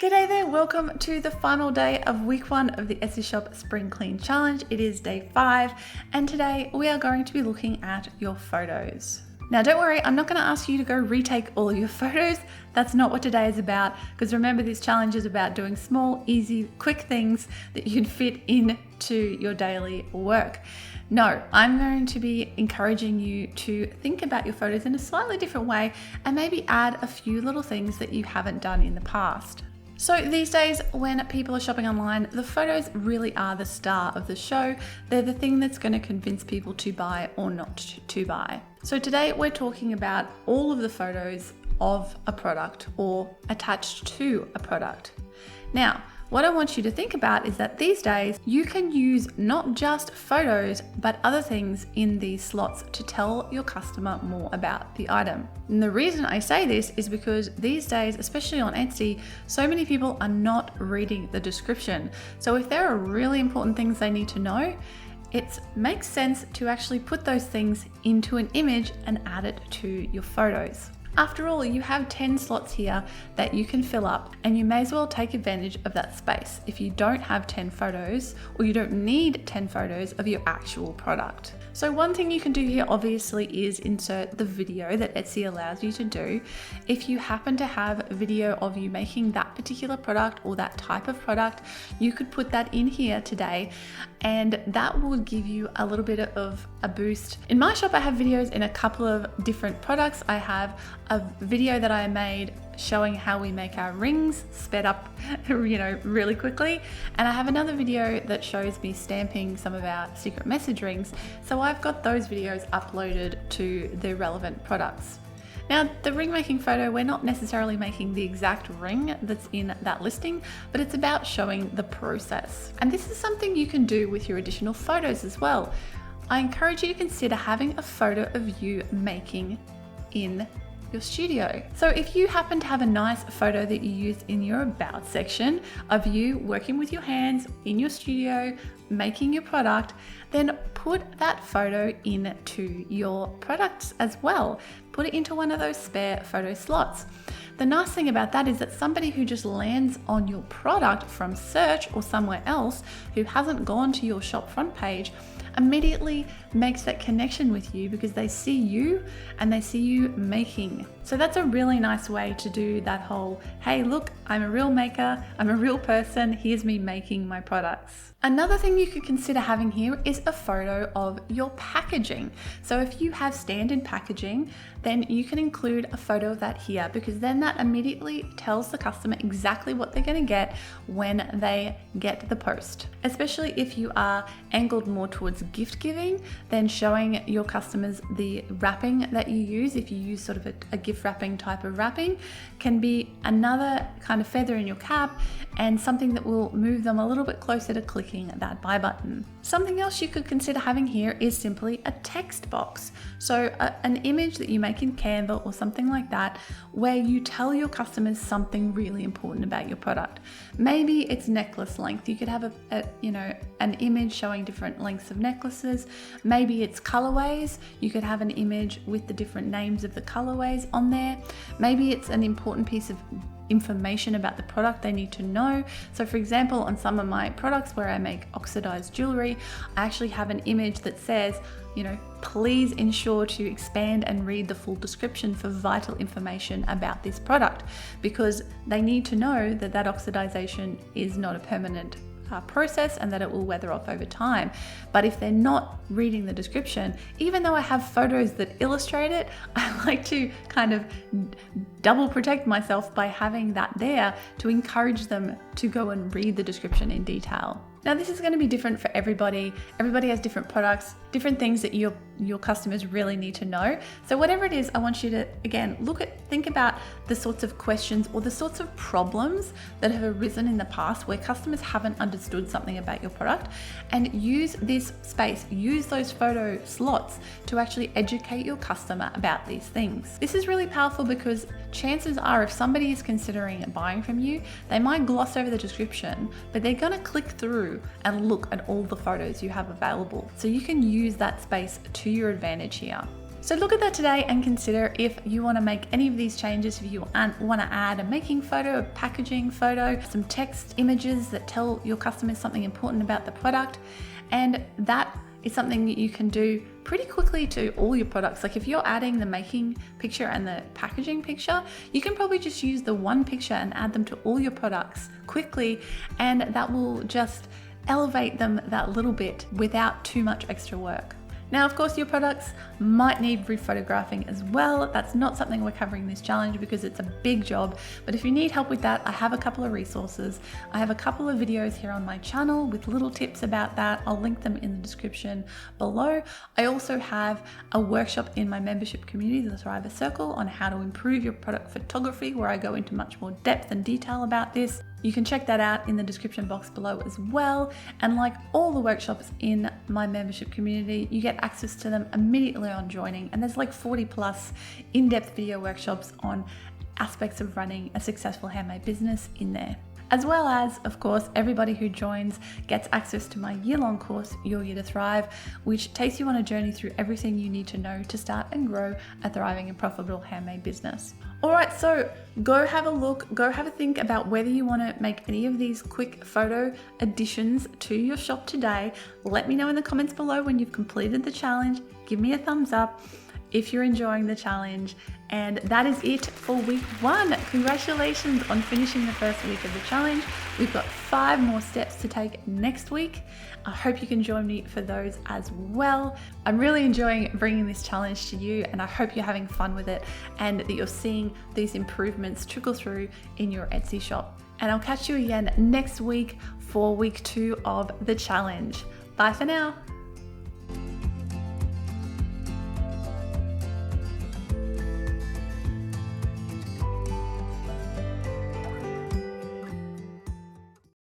G'day there, welcome to the final day of week 1 of the Etsy Shop Spring Clean Challenge. It is day 5 and today we are going to be looking at your photos. Now don't worry, I'm not going to ask you to go retake all of your photos. That's not what today is about, because remember, this challenge is about doing small, easy, quick things that you can fit into your daily work. No, I'm going to be encouraging you to think about your photos in a slightly different way and maybe add a few little things that you haven't done in the past. So these days when people are shopping online, the photos really are the star of the show. They're the thing that's going to convince people to buy or not to buy. So today we're talking about all of the photos of a product or attached to a product. Now, what I want you to think about is that these days you can use not just photos, but other things in these slots to tell your customer more about the item. And the reason I say this is because these days, especially on Etsy, so many people are not reading the description. So if there are really important things they need to know, it makes sense to actually put those things into an image and add it to your photos. After all, you have 10 slots here that you can fill up, and you may as well take advantage of that space if you don't have 10 photos or you don't need 10 photos of your actual product. So one thing you can do here obviously is insert the video that Etsy allows you to do. If you happen to have a video of you making that particular product or that type of product, you could put that in here today, and that will give you a little bit of a boost. In my shop, I have videos in a couple of different products. I have a video that I made showing how we make our rings sped up, really quickly. And I have another video that shows me stamping some of our secret message rings. So I've got those videos uploaded to the relevant products. Now, the ring making photo, we're not necessarily making the exact ring that's in that listing, but it's about showing the process. And this is something you can do with your additional photos as well. I encourage you to consider having a photo of you making in your studio. So if you happen to have a nice photo that you use in your about section of you working with your hands in your studio, making your product, then put that photo into your products as well. Put it into one of those spare photo slots. The nice thing about that is that somebody who just lands on your product from search or somewhere else who hasn't gone to your shop front page immediately makes that connection with you because they see you and they see you making. So that's a really nice way to do that whole, hey, look, I'm a real maker, I'm a real person, here's me making my products. Another thing you could consider having here is a photo of your packaging. So if you have standard packaging, then you can include a photo of that here, because then that immediately tells the customer exactly what they're going to get when they get the post. Especially if you are angled more towards gift giving, then showing your customers the wrapping that you use, if you use sort of a gift wrapping type of wrapping, can be another kind of feather in your cap and something that will move them a little bit closer to clicking that buy button. Something else you could consider having here is simply a text box. So an image that you make in Canva or something like that, where you tell your customers something really important about your product. Maybe it's necklace length. You could have an image showing different lengths of necklaces. Maybe it's colorways. You could have an image with the different names of the colorways on there. Maybe it's an important piece of information about the product they need to know. So for example, on some of my products where I make oxidized jewelry, I actually have an image that says, please ensure to expand and read the full description for vital information about this product, because they need to know that that oxidization is not a permanent process and that it will weather off over time. But if they're not reading the description, even though I have photos that illustrate it, I like to kind of double protect myself by having that there to encourage them to go and read the description in detail. Now this is going to be different for everybody. Everybody has different products, different things that your customers really need to know. So whatever it is, I want you to, again, think about the sorts of questions or the sorts of problems that have arisen in the past where customers haven't understood something about your product, and use this space, use those photo slots to actually educate your customer about these things. This is really powerful because chances are if somebody is considering buying from you, they might gloss over the description, but they're going to click through and look at all the photos you have available. So you can use that space to your advantage here. So look at that today and consider if you want to make any of these changes, if you want to add a making photo, a packaging photo, some text images that tell your customers something important about the product. And that is something that you can do pretty quickly to all your products. Like if you're adding the making picture and the packaging picture, you can probably just use the one picture and add them to all your products quickly, and that will just elevate them that little bit without too much extra work. Now, of course, your products might need rephotographing as well. That's not something we're covering in this challenge because it's a big job, but if you need help with that, I have a couple of resources. I have a couple of videos here on my channel with little tips about that. I'll link them in the description below. I also have a workshop in my membership community, the Thriver Circle, on how to improve your product photography, where I go into much more depth and detail about this. You can check that out in the description box below as well. And like all the workshops in my membership community, you get access to them immediately on joining. And there's like 40 plus in-depth video workshops on aspects of running a successful handmade business in there. As well as, of course, everybody who joins gets access to my year-long course, Your Year to Thrive, which takes you on a journey through everything you need to know to start and grow a thriving and profitable handmade business. All right, so go have a look, go have a think about whether you want to make any of these quick photo additions to your shop today. Let me know in the comments below when you've completed the challenge. Give me a thumbs up if you're enjoying the challenge. And that is it for week 1. Congratulations on finishing the first week of the challenge. We've got 5 more steps to take next week. I hope you can join me for those as well. I'm really enjoying bringing this challenge to you, and I hope you're having fun with it and that you're seeing these improvements trickle through in your Etsy shop. And I'll catch you again next week for week 2 of the challenge. Bye for now.